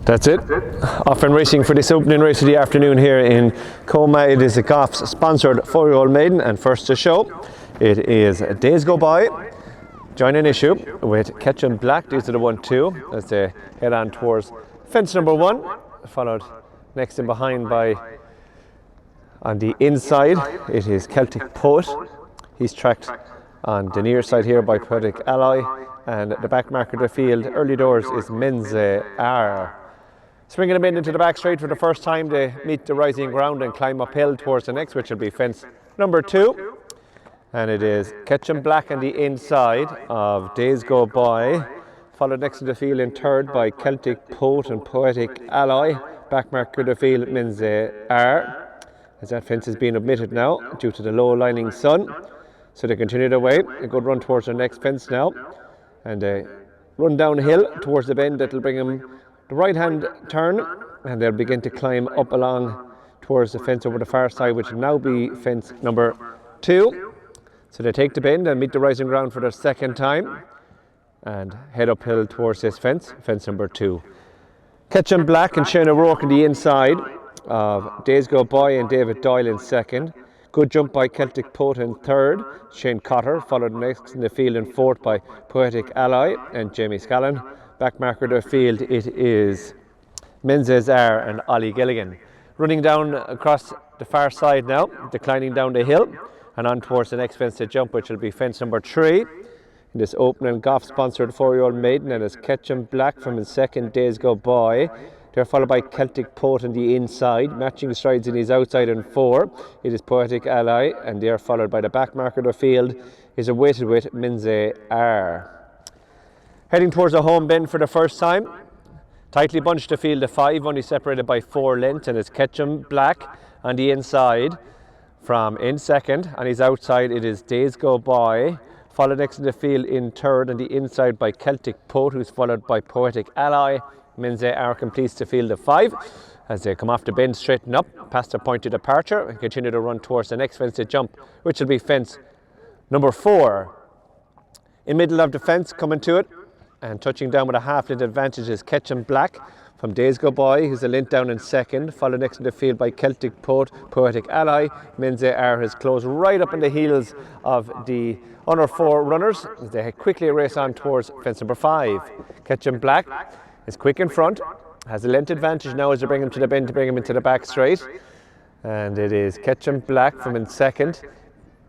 That's it. Off and racing for this opening race of the afternoon here in Comea. It is a Goffs sponsored 4yo Maiden, and first to show, it is Days Go By. Joining issue with Ketchum Black. These are the 1-2 as they head on towards fence number 1, followed next and behind by, on the inside, it is Celtic Poet. He's tracked on the near side here by Poetic Ally, and the back marker of the field early doors is Men's R. Swinging them into the back straight for the first time, they meet the rising ground and climb uphill towards the next, which will be fence number 2. And it is Ketchum Black on the inside of Days Go By, followed next to the field in third by Celtic Poet and Poetic Ally. Back marker of the field, Men's R. As that fence is being omitted now due to the low lining sun. So they continue their way, a good run towards their next fence now. And they run downhill towards the bend that will bring them the right hand turn, and they'll begin to climb up along towards the fence over the far side, which will now be fence number 2. So they take the bend and meet the rising ground for the second time and head uphill towards this fence, fence number 2. Ketchum Black and Shane O'Rourke on the inside of Days Go By and David Doyle in second. Good jump by Celtic Poet in third. Shane Cotter followed next in the field in fourth by Poetic Ally and Jamie Scallon. Back marker of the field, it is Men's R and Ollie Gilligan. Running down across the far side now, declining down the hill and on towards the next fence to jump, which will be fence number 3. In this opening Goff sponsored 4yo Maiden, and it's Ketchum Black from his second, Days Go By. They're followed by Celtic Poet on the inside, matching strides in his outside in 4. It is Poetic Ally, and they're followed by the back marker of the field is awaited with Men's R. Heading towards a home bend for the first time. Tightly bunched the field of 5, only separated by 4 lengths, and it's Ketchum Black on the inside from in second. On his outside it is Days Go By, followed next to the field in third on the inside by Celtic Poet, who's followed by Poetic Ally. Men's R completes the field of 5 as they come off the bend, straighten up past their point of departure and continue to run towards the next fence to jump, which will be fence number 4. In middle of the fence, coming to it and touching down with a half-length advantage is Ketchum Black from Days Go By, who's a length down in second, followed next in the field by Celtic Poet, Poetic Ally. Men's R has closed right up on the heels of the other 4 runners as they quickly race on towards fence number 5. Ketchum Black is quick in front, has a length advantage now as they bring him to the bend to bring him into the back straight. And it is Ketchum Black from in second.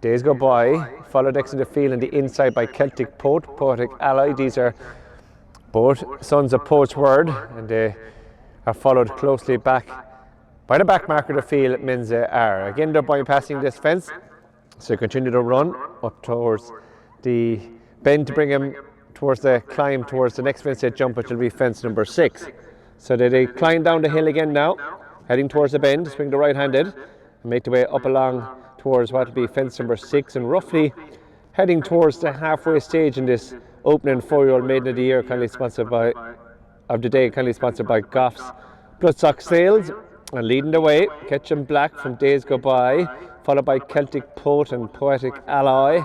Days Go By, followed next in the field on the inside by Celtic Poet, Poetic Ally. These are both sons of Poet's Word, and they are followed closely back by the back marker of the field, Men's R. Again, they're bypassing this fence, so continue to run up towards the bend to bring him towards the climb towards the next fence they jump, which will be fence number 6. So they climb down the hill again now, heading towards the bend, swing the right-handed, and make their way up along towards what will be fence number 6, and roughly heading towards the halfway stage in this opening 4yo Maiden of the year, kindly sponsored by Goffs Bloodstock Sales. And leading the way, Ketchum Black from Days Go By, followed by Celtic Poet and Poetic Ally.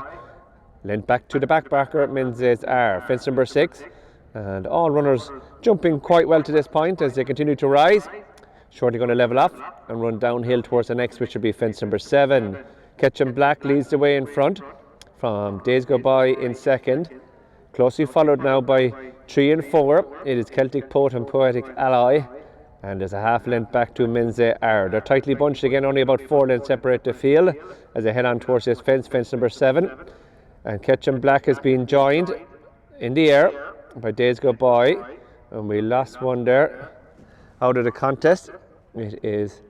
Lent back to the back marker, Men's R, fence number 6. And all runners jumping quite well to this point as they continue to rise. Shortly going to level off and run downhill towards the next, which will be fence number 7. Ketchum Black leads the way in front from Days Go By in second. Closely followed now by 3 and 4. It is Celtic Poet and Poetic Ally. And there's a half length back to Men's R. They're tightly bunched again, only about 4 lengths separate the field as they head on towards this fence, fence number 7. And Ketchum Black has been joined in the air by Days Go By. And we lost one there out of the contest. It is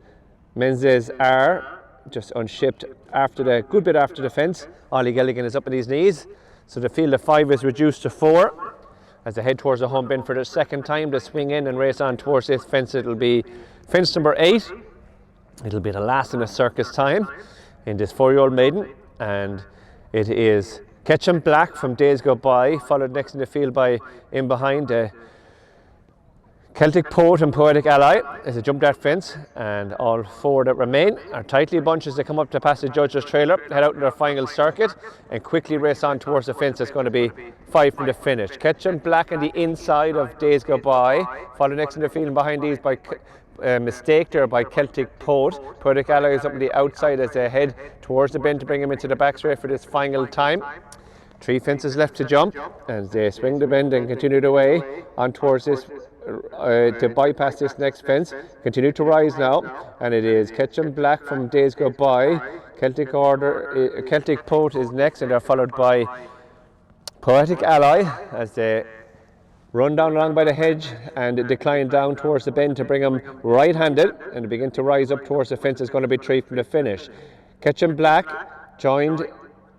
Men's R, just unshipped after the good bit after the fence. Ollie Gilligan is up on his knees. So the field of 5 is reduced to 4. As they head towards the home bend for the second time, they swing in and race on towards this fence. It'll be fence number 8. It'll be the last in the circus time in this 4yo Maiden. And it is Ketchum Black from Days Go By, followed next in the field by in behind Celtic Poet and Poetic Ally is a jump that fence, and all 4 that remain are tightly bunched as they come up to pass the judge's trailer, head out to their final circuit and quickly race on towards the fence. It's going to be 5 from the finish. Ketchum Black on the inside of Days Go By, followed next in the field behind these by mistake there by Celtic Poet. Poetic Ally is up on the outside as they head towards the bend to bring him into the back straight for this final time. 3 fences left to jump, and they swing the bend and continue the way on towards this to bypass this next fence. Continue to rise now, and it is Ketchum Black from Days Go By. Celtic Poet is next, and they're followed by Poetic Ally as they run down along by the hedge and decline down towards the bend to bring them right-handed, and begin to rise up towards the fence. Is going to be 3 from the finish. Ketchum Black joined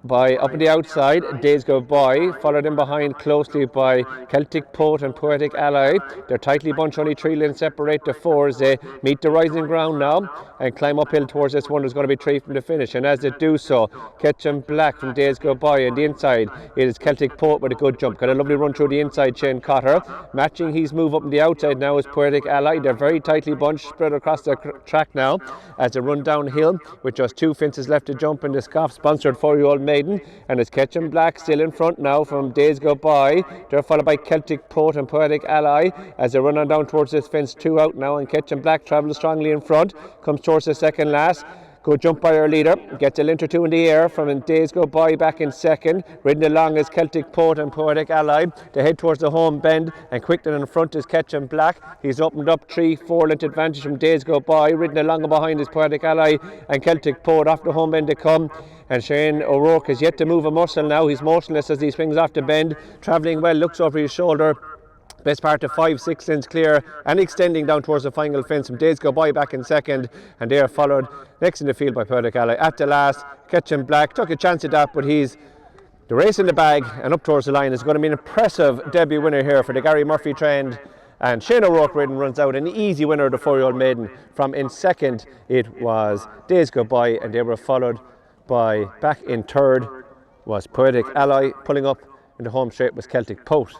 by up on the outside Days Go By, followed in behind closely by Celtic Poet and Poetic Ally. They're tightly bunched, only 3 lengths separate the 4 as they meet the rising ground now and climb uphill towards this one. There's going to be 3 from the finish, and as they do so, Ketchum Black from Days Go By on the inside. It is Celtic Poet with a good jump, got a lovely run through the inside chain Cotter. Matching his move up on the outside now is Poetic Ally. They're very tightly bunched, spread across the track now as they run downhill with just 2 fences left to jump in this Goffs sponsored 4-year-old Maiden, and it's Ketchum Black still in front now from Days Go By. They're followed by Celtic Poet and Poetic Ally as they run on down towards this fence. 2 out now, and Ketchum Black travels strongly in front, comes towards the second last. Good jump by our leader, gets a length or 2 in the air from Days Go By back in second. Ridden along is Celtic Poet and Poetic Ally. They head towards the home bend, and quick in front is Ketchum Black. He's opened up 3-4 length advantage from Days Go By. Ridden along and behind is Poetic Ally and Celtic Poet. Off the home bend they come, and Shane O'Rourke has yet to move a muscle now. He's motionless as he swings off the bend, travelling well, looks over his shoulder. Best part of 5-6 lengths clear and extending down towards the final fence from Days Go By back in second, and they are followed next in the field by Poetic Ally. At the last, Ketchum Black took a chance at that, but he's the race in the bag and up towards the line. Is going to be an impressive debut winner here for the Gary Murphy trained, and Shane O'Rourke ridden runs out an easy winner of the 4-year-old Maiden. From in second it was Days Go By, and they were followed by, back in third was Poetic Ally. Pulling up in the home straight was Celtic Poet.